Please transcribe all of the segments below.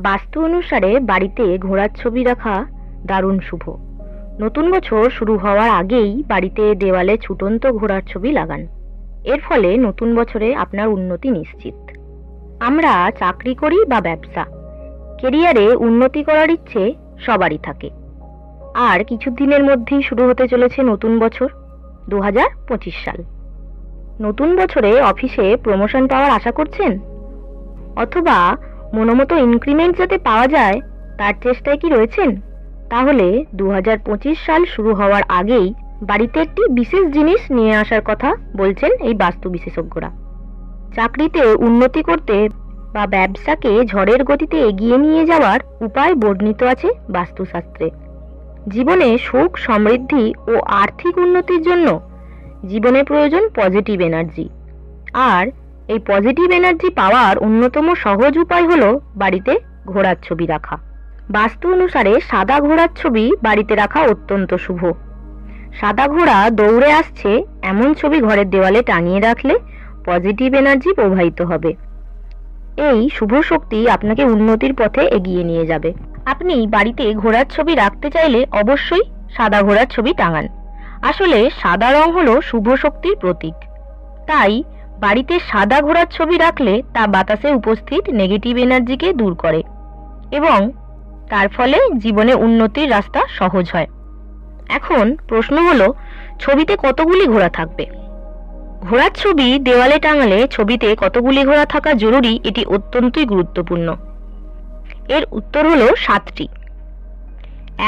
বাস্তু অনুসারে বাড়িতে ঘোড়ার ছবি রাখা দারুণ শুভ। নতুন বছর শুরু হওয়ার আগেই বাড়িতে দেওয়ালে ছুটন্ত ঘোড়ার ছবি লাগান। এর ফলে নতুন বছরে আপনার উন্নতি নিশ্চিত। আমরা চাকরি করি বা ব্যবসা, কেরিয়ারে উন্নতি করার ইচ্ছে সবারই থাকে। আর কিছুদিনের মধ্যেই শুরু হতে চলেছে নতুন বছর 2025 সাল। নতুন বছরে অফিসে প্রমোশন পাওয়ার আশা করছেন, অথবা মনোমতো ইনক্রিমেন্ট যাতে পাওয়া যায় তার চেষ্টায় কি রয়েছেন? তাহলে 2025 সাল শুরু হওয়ার আগেই বাড়িতে একটি বিশেষ জিনিস নিয়ে আসার কথা বলছেন এই বাস্তু বিশেষজ্ঞরা। চাকরিতে উন্নতি করতে বা ব্যবসাকে ঝড়ের গতিতে এগিয়ে নিয়ে যাওয়ার উপায় বর্ণিত আছে বাস্তুশাস্ত্রে। জীবনে সুখ, সমৃদ্ধি ও আর্থিক উন্নতির জন্য জীবনে প্রয়োজন পজিটিভ এনার্জি। আর এই পজিটিভ এনার্জি পাওয়ার অন্যতম সহজ উপায় হলো বাড়িতে ঘোড়ার ছবি রাখা। বাস্তু অনুসারে সাদা ঘোড়ার ছবি বাড়িতে রাখা অত্যন্ত শুভ। সাদা ঘোড়া দৌড়ে আসছে এমন ছবি ঘরের দেওয়ালে টাঙিয়ে রাখলে পজিটিভ এনার্জি প্রবাহিত হবে। এই শুভ শক্তি আপনাকে উন্নতির পথে এগিয়ে নিয়ে যাবে। আপনি বাড়িতে ঘোড়ার ছবি রাখতে চাইলে অবশ্যই সাদা ঘোড়ার ছবি টাঙান। আসলে সাদা রং হলো শুভ শক্তির প্রতীক। তাই বাড়িতে সাদা ঘোড়ার ছবি রাখলে তা বাতাসে উপস্থিত নেগেটিভ এনার্জিকে দূর করে এবং তার ফলে জীবনে উন্নতির রাস্তা সহজ হয়। এখন প্রশ্ন হলো, ছবিতে কতগুলি ঘোড়া থাকবে? ঘোড়ার ছবি দেওয়ালে টাঙালে ছবিতে কতগুলি ঘোড়া থাকা জরুরি, এটি অত্যন্তই গুরুত্বপূর্ণ। এর উত্তর হলো 7টি।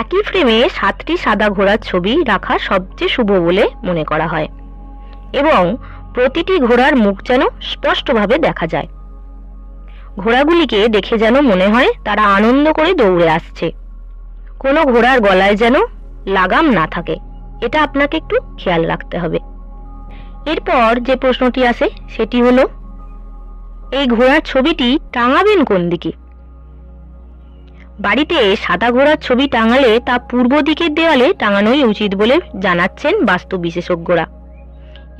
একই ফ্রেমে 7টি সাদা ঘোড়ার ছবি রাখা সবচেয়ে শুভ বলে মনে করা হয় এবং প্রতিটি ঘোড়ার মুখ যেন স্পষ্টভাবে দেখা যায়। ঘোড়াগুলিকে দেখে যেন মনে হয় তারা আনন্দ করে দৌড়ে আসছে। কোনো ঘোড়ার গলায় যেন লাগাম না থাকে, এটা আপনাকে একটু খেয়াল রাখতে হবে। এরপর যে প্রশ্নটি আসে সেটি হলো, এই ঘোড়ার ছবিটি টাঙাবেন কোন দিকে? বাড়িতে সাদা ঘোড়ার ছবি টাঙালে তা পূর্ব দিকের দেওয়ালে টাঙানোই উচিত বলে জানাচ্ছেন বাস্তু বিশেষজ্ঞরা।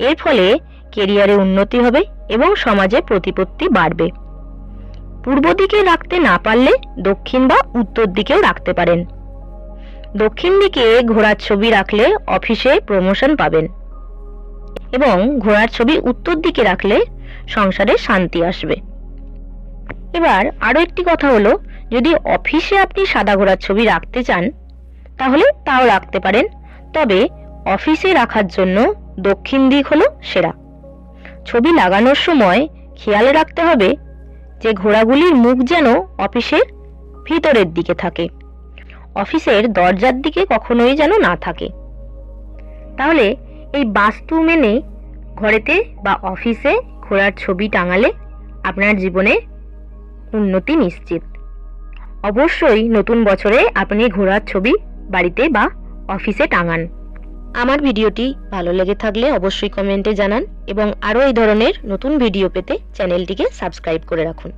এর ফলে কেরিয়ারে উন্নতি হবে এবং সমাজে প্রতিপত্তি বাড়বে। পূর্ব দিকে রাখতে না পারলে দক্ষিণ বা উত্তর দিকেও রাখতে পারেন। দক্ষিণ দিকে ঘোড়ার ছবি রাখলে অফিসে প্রমোশন পাবেন এবং ঘোড়ার ছবি উত্তর দিকে রাখলে সংসারে শান্তি আসবে। এবার আরো একটি কথা হলো, যদি অফিসে আপনি সাদা ঘোড়ার ছবি রাখতে চান তাহলে তাও রাখতে পারেন, তবে অফিসে রাখার জন্য দক্ষিণ দিক হলো সেরা। ছবি লাগানোর সময় খেয়াল রাখতে হবে যে ঘোড়াগুলির মুখ যেন অফিসের ভিতরের দিকে থাকে, অফিসের দরজার দিকে কখনোই যেন না থাকে। তাহলে এই বাস্তু মেনে ঘরেতে বা অফিসে ঘোড়ার ছবি টাঙালে আপনার জীবনে উন্নতি নিশ্চিত। অবশ্যই নতুন বছরে আপনি ঘোড়ার ছবি বাড়িতে বা অফিসে টাঙান। আমার ভিডিওটি ভালো লেগে থাকলে অবশ্যই কমেন্টে জানান এবং আরও এই ধরনের নতুন ভিডিও পেতে চ্যানেলটিকে সাবস্ক্রাইব করে রাখুন।